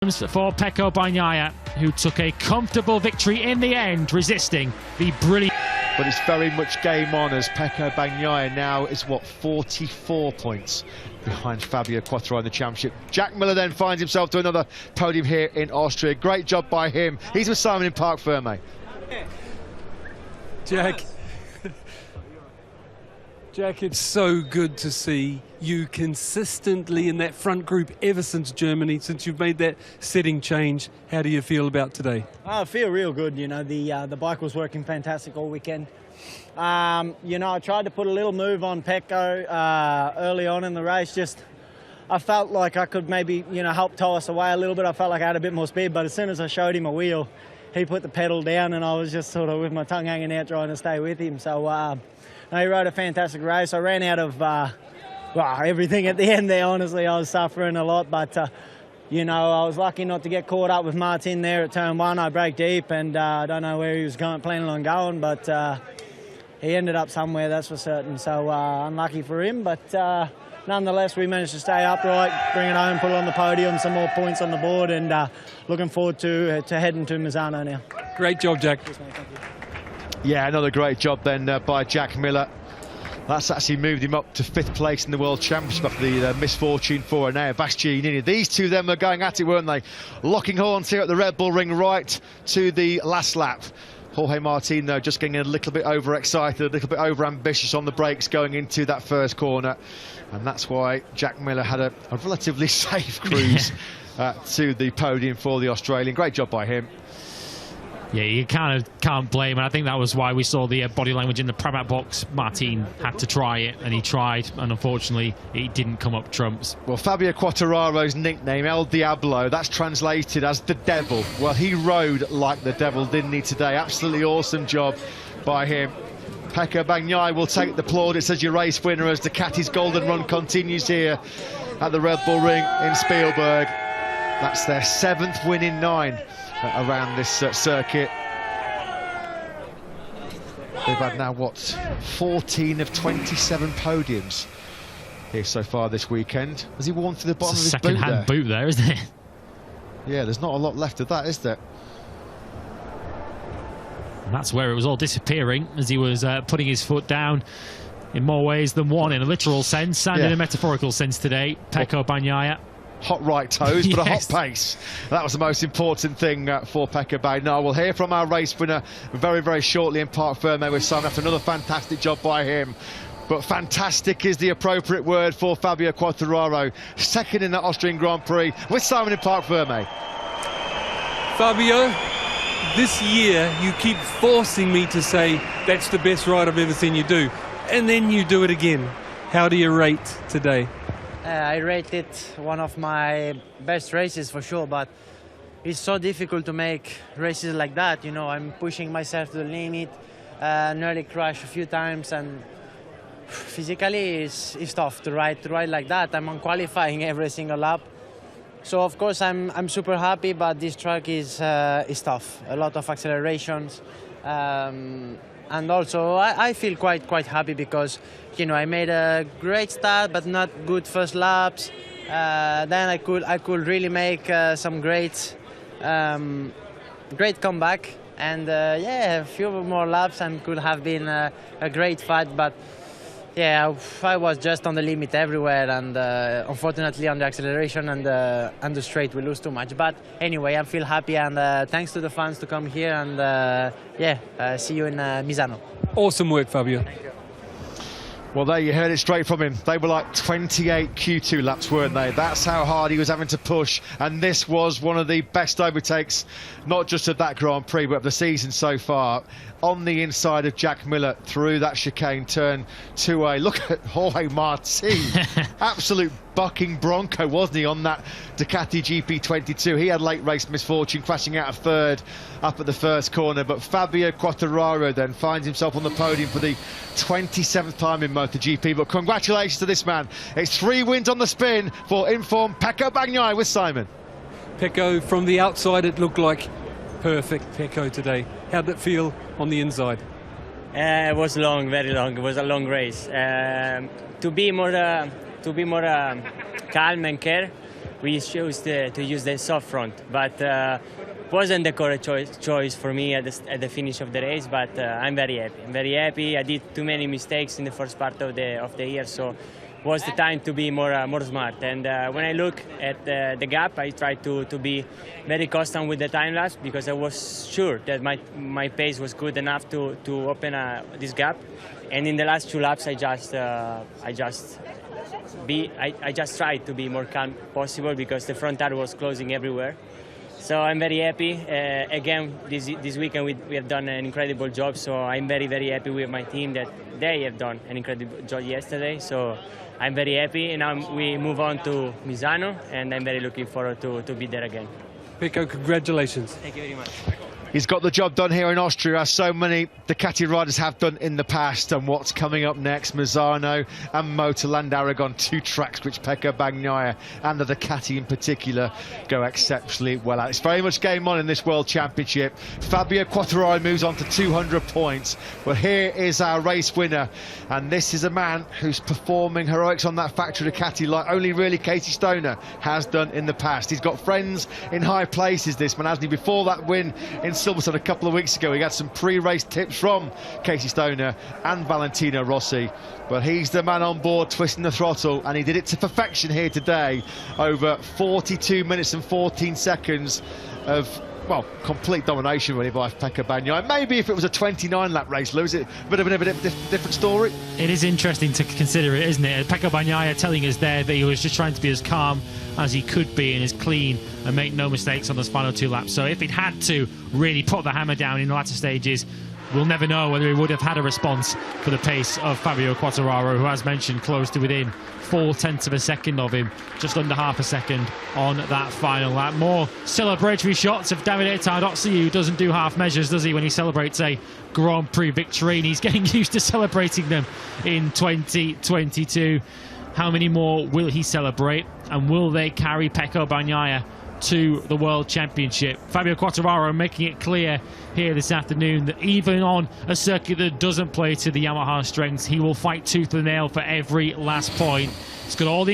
For Pecco Bagnaia, who took a comfortable victory in the end, resisting the brilliant... But it's very much game on, as Pecco Bagnaia now is, 44 points behind Fabio Quartararo in the championship. Jack Miller then finds himself to another podium here in Austria. Great job by him. He's with Simon in Parc Ferme. Jack, it's so good to see you consistently in that front group ever since Germany, since you've made that setting change. How do you feel about today? I feel real good. You know, the bike was working fantastic all weekend. You know, I tried to put a little move on Pecco early on in the race. Just, I felt like I could maybe, you know, help tow us away a little bit. I felt like I had a bit more speed, but as soon as I showed him a wheel, he put the pedal down, and I was just sort of with my tongue hanging out trying to stay with him. So he rode a fantastic race. I ran out of everything at the end there. Honestly, I was suffering a lot, but you know, I was lucky not to get caught up with Martin there at turn one. I broke deep, and I don't know where he was planning on going, but he ended up somewhere, that's for certain. So unlucky for him, but nonetheless, we managed to stay upright, bring it home, put it on the podium, some more points on the board, and looking forward to heading to Misano now. Great job, Jack. Yes, mate, thank you. Yeah, another great job then by Jack Miller. That's actually moved him up to 5th place in the World Championship after the misfortune for Enea Bastianini. These two then were going at it, weren't they? Locking horns here at the Red Bull Ring right to the last lap. Jorge Martin, though, just getting a little bit overexcited, a little bit over-ambitious on the brakes going into that first corner. And that's why Jack Miller had a relatively safe cruise to the podium for the Australian. Great job by him. Yeah, you kind of can't blame, and I think that was why we saw the body language in the Pramac box. Martin had to try it, and he tried, and unfortunately, it didn't come up trumps. Well, Fabio Quartararo's nickname, El Diablo, that's translated as the devil. Well, he rode like the devil, didn't he, today? Absolutely awesome job by him. Pecco Bagnaia will take the plaudits as your race winner as Ducati's golden run continues here at the Red Bull Ring in Spielberg. That's their 7th win in 9 around this circuit. They've had now, 14 of 27 podiums here so far this weekend. Has he worn through the bottom of his boot there? Second-hand boot there, isn't it? Yeah, there's not a lot left of that, is there? And that's where it was all disappearing as he was putting his foot down in more ways than one, in a literal sense and in a metaphorical sense today. Pecco Bagnaia. Hot right toes, but Yes. a hot pace. That was the most important thing for Pecco Bagnaia. We'll hear from our race winner very, very shortly in Parc Ferme with Simon after another fantastic job by him. But fantastic is the appropriate word for Fabio Quartararo, second in the Austrian Grand Prix with Simon in Parc Ferme. Fabio, this year you keep forcing me to say that's the best ride I've ever seen you do, and then you do it again. How do you rate today? I rate it one of my best races for sure, but it's so difficult to make races like that. You know, I'm pushing myself to the limit, nearly crashed a few times, and physically it's tough to ride like that. I'm on qualifying every single lap, so of course I'm super happy, but this track is tough. A lot of accelerations. And also, I feel quite happy because, you know, I made a great start, but not good first laps. Then I could really make some great comeback, and yeah, a few more laps and could have been a great fight. But yeah, I was just on the limit everywhere, and unfortunately on the acceleration and the straight we lose too much. But anyway, I feel happy, and thanks to the fans to come here, and yeah, see you in Misano. Awesome work, Fabio. Thank you. Well, there you heard it straight from him. They were like 28 Q2 laps, weren't they? That's how hard he was having to push. And this was one of the best overtakes, not just of that Grand Prix, but of the season so far. On the inside of Jack Miller through that chicane, turn 2A. Look at Jorge Martin. Absolute bucking bronco, wasn't he, on that Ducati GP22? He had late race misfortune, crashing out of 3rd up at the first corner. But Fabio Quartararo then finds himself on the podium for the 27th time in MotoGP. But congratulations to this man. It's 3 wins on the spin for informed Pecco Bagnaia with Simon. Pecco, from the outside it looked like perfect Pecco today. How did it feel on the inside? It was long, very long. It was a long race. To be more calm and care, we chose to use the soft front, but wasn't the correct choice for me at the finish of the race. But I'm very happy. I'm very happy. I did too many mistakes in the first part of the year, so was the time to be more smart. And when I look at the gap, I try to be very constant with the time lapse, because I was sure that my pace was good enough to open this gap. And in the last 2 laps, I just tried to be more calm possible, because the front tire was closing everywhere. So I'm very happy. Again, this weekend we have done an incredible job. So I'm very, very happy with my team that they have done an incredible job yesterday. So I'm very happy. And now we move on to Misano, and I'm very looking forward to be there again. Pecco, congratulations. Thank you very much. He's got the job done here in Austria, as so many Ducati riders have done in the past. And what's coming up next? Misano and Motorland Aragon, 2 tracks which Pecco Bagnaia and the Ducati in particular go exceptionally well at. It's very much game on in this World Championship. Fabio Quartararo moves on to 200 points. But here is our race winner. And this is a man who's performing heroics on that factory Ducati like only really Casey Stoner has done in the past. He's got friends in high places, this man, hasn't he? Before that win in Silverstone a couple of weeks ago, he had some pre-race tips from Casey Stoner and Valentino Rossi, but he's the man on board twisting the throttle, and he did it to perfection here today. Over 42 minutes and 14 seconds of, well, complete domination really by Pecco Bagnaia. Maybe if it was a 29-lap race, Lewis, it would have been a bit different story. It is interesting to consider it, isn't it? Pecco Bagnaia telling us there that he was just trying to be as calm as he could be and as clean and make no mistakes on those final 2 laps. So if he'd had to really put the hammer down in the latter stages, we'll never know whether he would have had a response for the pace of Fabio Quartararo, who, as mentioned, close to within 0.4 of a second of him, just under half a second on that final lap. More celebratory shots of Davide Tardozzi, who doesn't do half measures, does he, when he celebrates a Grand Prix victory, and he's getting used to celebrating them in 2022. How many more will he celebrate, and will they carry Pecco Bagnaia to the World Championship? Fabio Quartararo making it clear here this afternoon that even on a circuit that doesn't play to the Yamaha strengths, he will fight tooth and nail for every last point. He's got all the